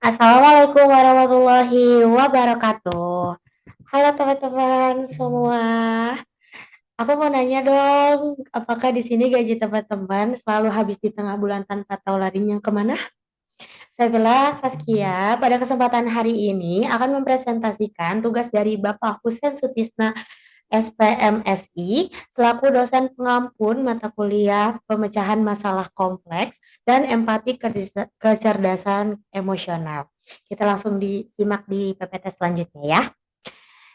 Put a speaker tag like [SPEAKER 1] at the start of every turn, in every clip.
[SPEAKER 1] Assalamualaikum warahmatullahi wabarakatuh. Halo teman-teman semua. Aku mau nanya dong, apakah di sini gaji teman-teman selalu habis di tengah bulan tanpa tahu larinya kemana? Saya Bella Saskia, pada kesempatan hari ini akan mempresentasikan tugas dari Bapak Husen Sutisna SPMSI selaku dosen pengampun mata kuliah pemecahan masalah kompleks dan empati kecerdasan emosional. Kita langsung disimak di PPT selanjutnya ya.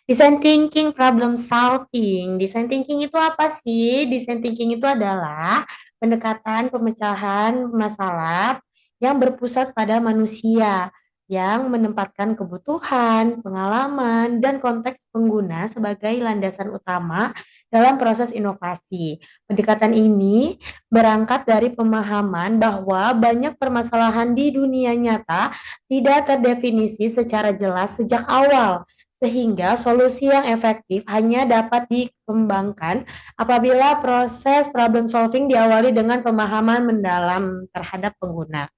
[SPEAKER 1] Design thinking, problem solving. Design thinking itu apa sih? Design thinking itu adalah pendekatan pemecahan masalah yang berpusat pada manusia, yang menempatkan kebutuhan, pengalaman, dan konteks pengguna sebagai landasan utama dalam proses inovasi. Pendekatan ini berangkat dari pemahaman bahwa banyak permasalahan di dunia nyata tidak terdefinisi secara jelas sejak awal, sehingga solusi yang efektif hanya dapat dikembangkan apabila proses problem solving diawali dengan pemahaman mendalam terhadap pengguna.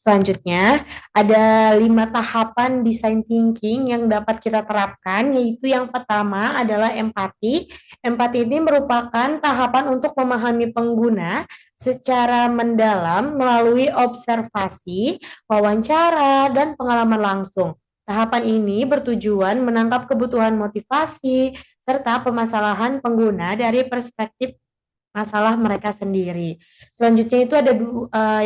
[SPEAKER 1] Selanjutnya, ada 5 tahapan design thinking yang dapat kita terapkan, yaitu yang pertama adalah empati. Empati ini merupakan tahapan untuk memahami pengguna secara mendalam melalui observasi, wawancara, dan pengalaman langsung. Tahapan ini bertujuan menangkap kebutuhan motivasi serta permasalahan pengguna dari perspektif masalah mereka sendiri. Selanjutnya itu ada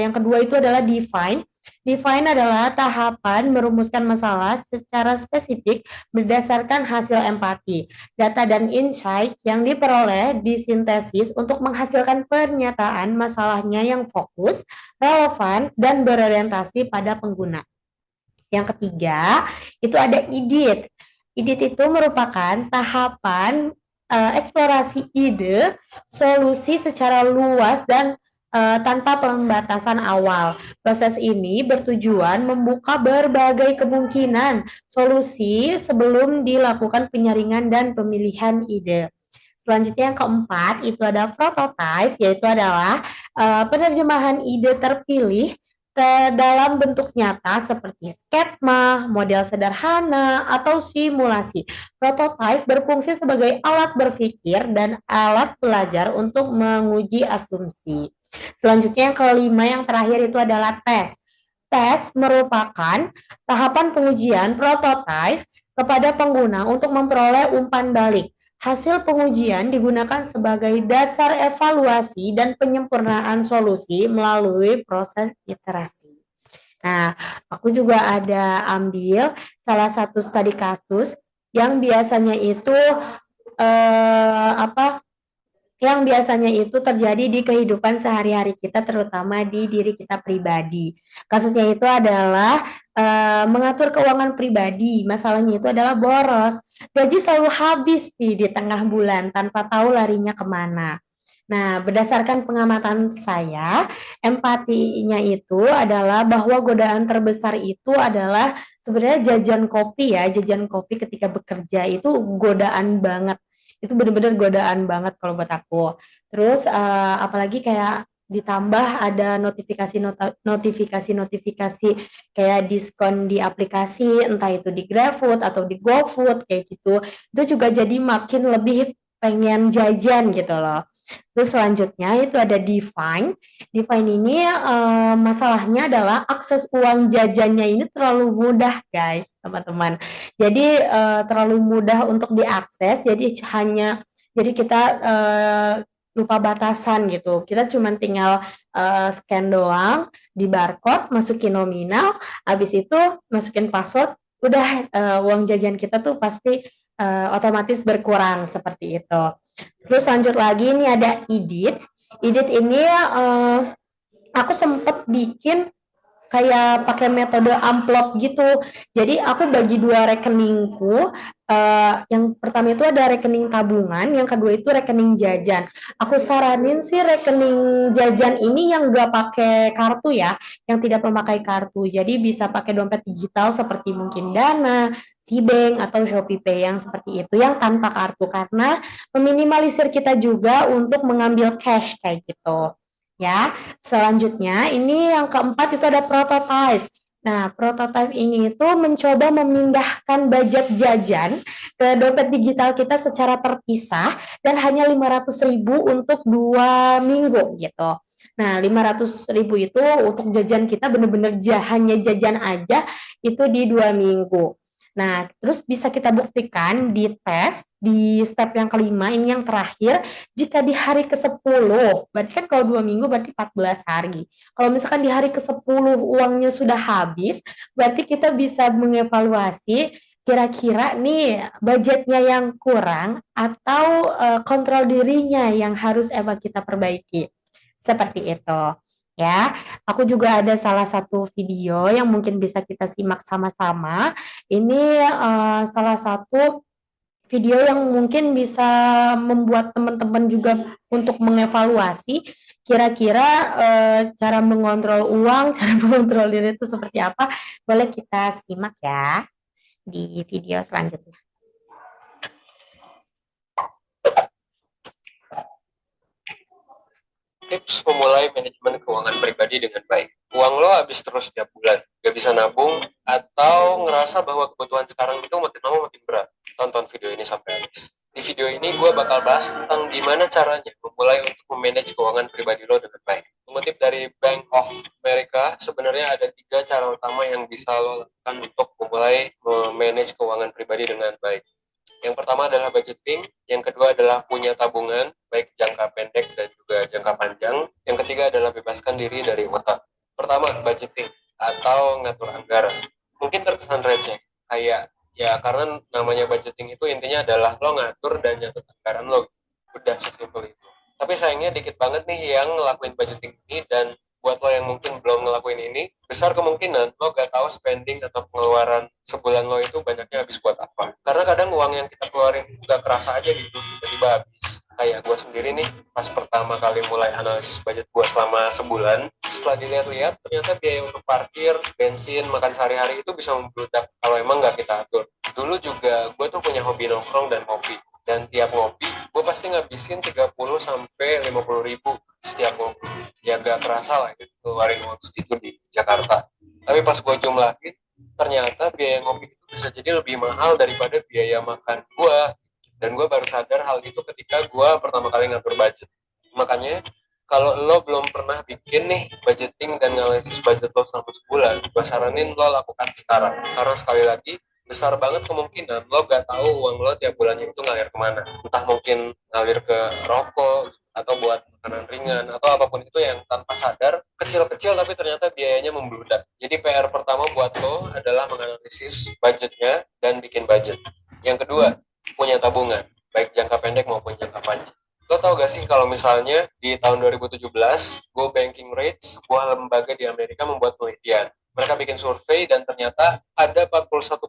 [SPEAKER 1] yang kedua itu adalah define. Define adalah tahapan merumuskan masalah secara spesifik berdasarkan hasil empati. Data dan insight yang diperoleh disintesis untuk menghasilkan pernyataan masalahnya yang fokus, relevan, dan berorientasi pada pengguna. Yang ketiga, itu ada edit. Edit itu merupakan tahapan eksplorasi ide, solusi secara luas dan tanpa pembatasan awal. Proses ini bertujuan membuka berbagai kemungkinan solusi sebelum dilakukan penyaringan dan pemilihan ide. Selanjutnya yang keempat itu ada prototype, yaitu adalah penerjemahan ide terpilih ke dalam bentuk nyata seperti skema, model sederhana, atau simulasi. Prototype berfungsi sebagai alat berpikir dan alat belajar untuk menguji asumsi. Selanjutnya yang kelima, yang terakhir itu adalah tes. Tes merupakan tahapan pengujian prototype kepada pengguna untuk memperoleh umpan balik. Hasil pengujian digunakan sebagai dasar evaluasi dan penyempurnaan solusi melalui proses iterasi. Nah, aku juga ada ambil salah satu studi kasus yang biasanya itu apa yang biasanya itu terjadi di kehidupan sehari-hari kita, terutama di diri kita pribadi. Kasusnya itu adalah mengatur keuangan pribadi. Masalahnya itu adalah boros. Gaji selalu habis di tengah bulan tanpa tahu larinya kemana. Nah, berdasarkan pengamatan saya, empatinya itu adalah bahwa godaan terbesar itu adalah sebenarnya jajan kopi ya, jajan kopi ketika bekerja itu godaan banget. Itu benar-benar godaan banget kalau buat aku. Terus apalagi kayak ditambah ada notifikasi kayak diskon di aplikasi, entah itu di GrabFood atau di GoFood kayak gitu. Itu juga jadi makin lebih pengen jajan gitu loh. Terus selanjutnya itu ada define. Define ini masalahnya adalah akses uang jajannya ini terlalu mudah guys, teman-teman. Jadi terlalu mudah untuk diakses. Jadi kita lupa batasan gitu. Kita cuma tinggal scan doang di barcode, masukin nominal, habis itu masukin password, udah uang jajan kita tuh pasti otomatis berkurang seperti itu. Terus lanjut lagi ini ada edit. Edit ini aku sempat bikin kayak pakai metode amplop gitu. Jadi aku bagi dua rekeningku. Yang pertama itu ada rekening tabungan, yang kedua itu rekening jajan. Aku saranin sih rekening jajan ini yang nggak pakai kartu ya, yang tidak memakai kartu. Jadi bisa pakai dompet digital seperti mungkin Dana, Cbank atau ShopeePay yang seperti itu, yang tanpa kartu karena meminimalisir kita juga untuk mengambil cash kayak gitu. Ya, selanjutnya ini yang keempat itu ada prototype. Nah, prototipe ini itu mencoba memindahkan budget jajan ke dompet digital kita secara terpisah dan hanya 500.000 untuk 2 minggu gitu. Nah, 500.000 itu untuk jajan kita benar-benar hanya jajan aja itu di 2 minggu. Nah, terus bisa kita buktikan di tes di step yang kelima, ini yang terakhir, jika di hari ke-10, berarti kan kalau 2 minggu berarti 14 hari. Kalau misalkan di hari ke-10 uangnya sudah habis, berarti kita bisa mengevaluasi kira-kira nih budgetnya yang kurang atau kontrol dirinya yang harus emang kita perbaiki. Seperti itu. Ya, aku juga ada salah satu video yang mungkin bisa kita simak sama-sama. Ini salah satu video yang mungkin bisa membuat teman-teman juga untuk mengevaluasi kira-kira cara mengontrol uang, cara mengontrol diri itu seperti apa. Boleh kita simak ya di video selanjutnya.
[SPEAKER 2] Tips memulai manajemen keuangan pribadi dengan baik. Uang lo habis terus setiap bulan, gak bisa nabung, atau ngerasa bahwa kebutuhan sekarang itu makin lama makin berat. Tonton video ini sampai habis. Di video ini gue bakal bahas tentang gimana caranya memulai untuk memanage keuangan pribadi lo dengan baik. Mengutip dari Bank of America, sebenarnya ada 3 cara utama yang bisa lo lakukan untuk memulai memanage keuangan pribadi dengan baik. Yang pertama adalah budgeting, yang kedua adalah punya tabungan, baik jangka pendek dan juga jangka panjang. Yang ketiga adalah bebaskan diri dari utang. Pertama, budgeting atau ngatur anggaran. Mungkin terkesan receh, kayak ya karena namanya budgeting itu intinya adalah lo ngatur dan nyatur anggaran lo. Udah sesimpel itu. Tapi sayangnya dikit banget nih yang ngelakuin budgeting ini, dan buat lo yang mungkin belum ngelakuin ini, besar kemungkinan lo gak tahu spending atau pengeluaran sebulan lo itu banyaknya habis buat apa. Karena kadang uang yang kita keluarin gak kerasa aja gitu, tiba-tiba habis. Kayak gue sendiri nih, pas pertama kali mulai analisis budget gue selama sebulan, setelah dilihat-lihat, ternyata biaya untuk parkir, bensin, makan sehari-hari itu bisa membludak kalau emang gak kita atur. Dulu juga gue tuh punya hobi nongkrong dan ngopi. Dan tiap ngopi, gue pasti ngabisin 30 sampai 50 ribu setiap ngopi. Ya gak kerasa lah itu keluarin uang segitu di Jakarta. Tapi pas gue jumlahin, ternyata biaya ngopi itu bisa jadi lebih mahal daripada biaya makan gue. Dan gue baru sadar hal itu ketika gue pertama kali ngatur budget. Makanya kalau lo belum pernah bikin nih budgeting dan analisis budget lo selama sebulan, gue saranin lo lakukan sekarang. Karena sekali lagi, besar banget kemungkinan lo gak tahu uang lo tiap bulannya itu ngalir kemana. Entah mungkin ngalir ke rokok, atau buat makanan ringan, atau apapun itu yang tanpa sadar, kecil-kecil tapi ternyata biayanya membludak. Jadi PR pertama buat lo adalah menganalisis budgetnya dan bikin budget. Yang kedua, punya tabungan, baik jangka pendek maupun jangka panjang. Lo tau gak sih kalau misalnya di tahun 2017, Go Banking Rates, sebuah lembaga di Amerika membuat penelitian. Mereka bikin survei dan ternyata ada 41%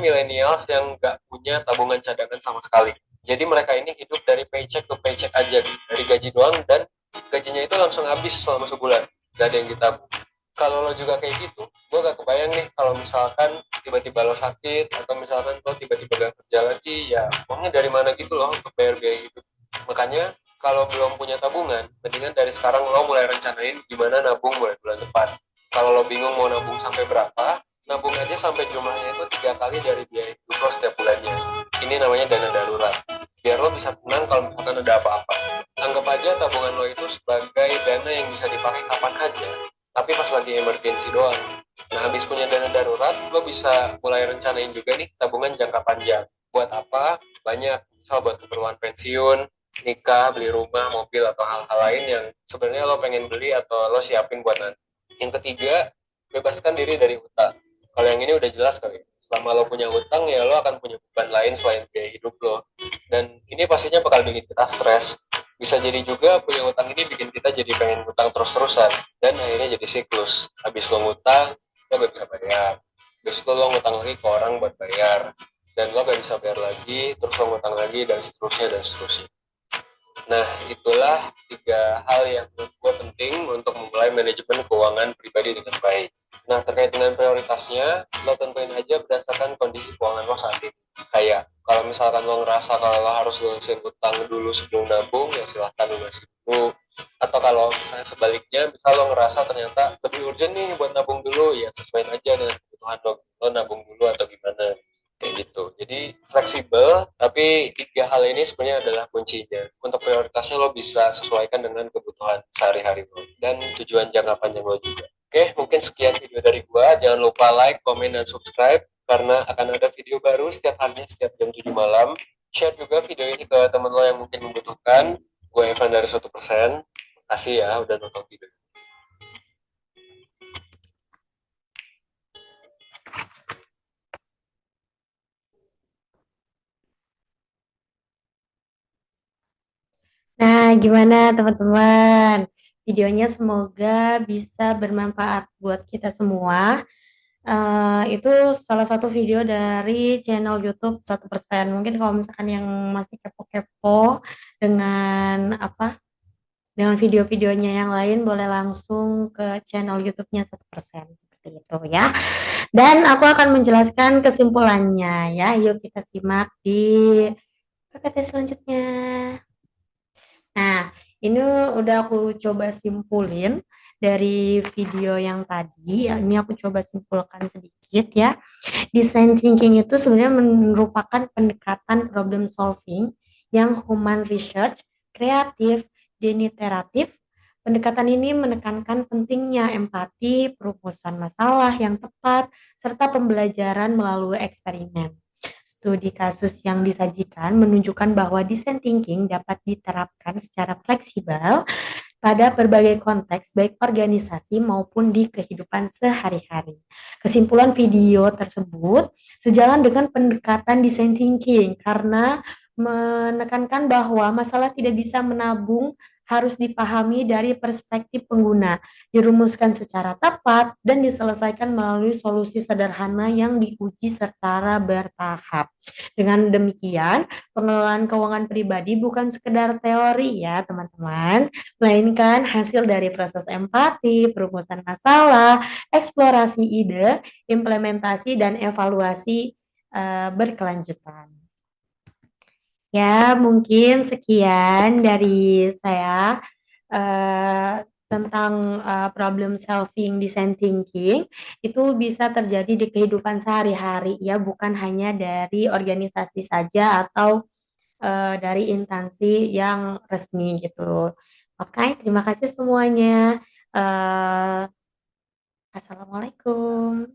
[SPEAKER 2] millennials yang nggak punya tabungan cadangan sama sekali. Jadi mereka ini hidup dari paycheck ke paycheck aja, dari gaji doang, dan gajinya itu langsung habis selama sebulan. Gak ada yang ditabung. Kalau lo juga kayak gitu, gue gak kebayang nih kalau misalkan tiba-tiba lo sakit, atau misalkan lo tiba-tiba gak kerja lagi, ya uangnya dari mana gitu loh untuk bayar biaya hidup. Makanya kalau belum punya tabungan, mendingan dari sekarang lo mulai rencanain gimana nabung mulai bulan depan. Kalau lo bingung mau nabung sampai berapa, nabung aja sampai jumlahnya itu 3 kali dari biaya hidup lo setiap bulannya. Ini namanya dana darurat. Biar lo bisa tenang kalau misalkan ada apa-apa. Anggap aja tabungan lo itu sebagai dana yang bisa dipakai kapan aja, tapi pas lagi emergensi doang. Nah, habis punya dana darurat, lo bisa mulai rencanain juga nih tabungan jangka panjang. Buat apa? Banyak. Misal buat keperluan pensiun, nikah, beli rumah, mobil, atau hal-hal lain yang sebenarnya lo pengen beli atau lo siapin buat nanti. Yang ketiga, bebaskan diri dari utang. Kalau yang ini udah jelas kali. Selama lo punya utang, ya lo akan punya beban lain selain biaya hidup lo. Dan ini pastinya bakal bikin kita stres. Bisa jadi juga punya utang ini bikin kita jadi pengen utang terus-terusan. Dan akhirnya jadi siklus. Habis lo ngutang, lo gak bisa bayar. Habis itu lo ngutang lagi ke orang buat bayar. Dan lo gak bisa bayar lagi, terus lo ngutang lagi, dan seterusnya, dan seterusnya. Nah, itulah 3 hal yang menurut gue penting untuk memulai manajemen keuangan pribadi dengan baik. Nah, terkait dengan prioritasnya, lo tentuin aja berdasarkan kondisi keuangan lo saat ini. Kayak, kalau misalkan lo ngerasa kalau lo harus lunasin utang dulu sebelum nabung, ya silahkan lunasin dulu. Atau kalau misalnya sebaliknya, misal lo ngerasa ternyata lebih urgent nih buat nabung dulu, ya sesuaiin aja dengan kebutuhan lo nabung dulu atau gimana, kayak gitu. Jadi fleksibel, tapi tiga hal ini sebenarnya adalah kuncinya. Untuk prioritasnya lo bisa sesuaikan dengan kebutuhan sehari-hari lo dan tujuan jangka panjang lo juga. Oke, mungkin sekian video dari gua. Jangan lupa like, komen, dan subscribe karena akan ada video baru setiap harinya setiap jam 7 malam. Share juga video ini ke teman lo yang mungkin membutuhkan. Gue Evan dari 1%. Kasih ya udah nonton video.
[SPEAKER 1] Nah, gimana teman-teman? Videonya semoga bisa bermanfaat buat kita semua. Itu salah satu video dari channel YouTube 1%. Mungkin kalau misalkan yang masih kepo-kepo dengan apa, dengan video-videonya yang lain, boleh langsung ke channel YouTube-nya 1%. Seperti itu ya. Dan aku akan menjelaskan kesimpulannya ya. Yuk kita simak di PPT selanjutnya. Nah, ini udah aku coba simpulin dari video yang tadi. Ini aku coba simpulkan sedikit ya. Design thinking itu sebenarnya merupakan pendekatan problem solving yang human research, kreatif, dan iteratif. Pendekatan ini menekankan pentingnya empati, perumusan masalah yang tepat, serta pembelajaran melalui eksperimen. Studi kasus yang disajikan menunjukkan bahwa design thinking dapat diterapkan secara fleksibel pada berbagai konteks, baik organisasi maupun di kehidupan sehari-hari. Kesimpulan video tersebut sejalan dengan pendekatan design thinking karena menekankan bahwa masalah tidak bisa menabung harus dipahami dari perspektif pengguna, dirumuskan secara tepat, dan diselesaikan melalui solusi sederhana yang diuji secara bertahap. Dengan demikian, pengelolaan keuangan pribadi bukan sekedar teori ya teman-teman, melainkan hasil dari proses empati, perumusan masalah, eksplorasi ide, implementasi, dan evaluasi berkelanjutan. Ya, mungkin sekian dari saya tentang problem solving design thinking. Itu bisa terjadi di kehidupan sehari-hari ya, bukan hanya dari organisasi saja atau dari instansi yang resmi gitu. Oke, terima kasih semuanya. Eh, Assalamualaikum.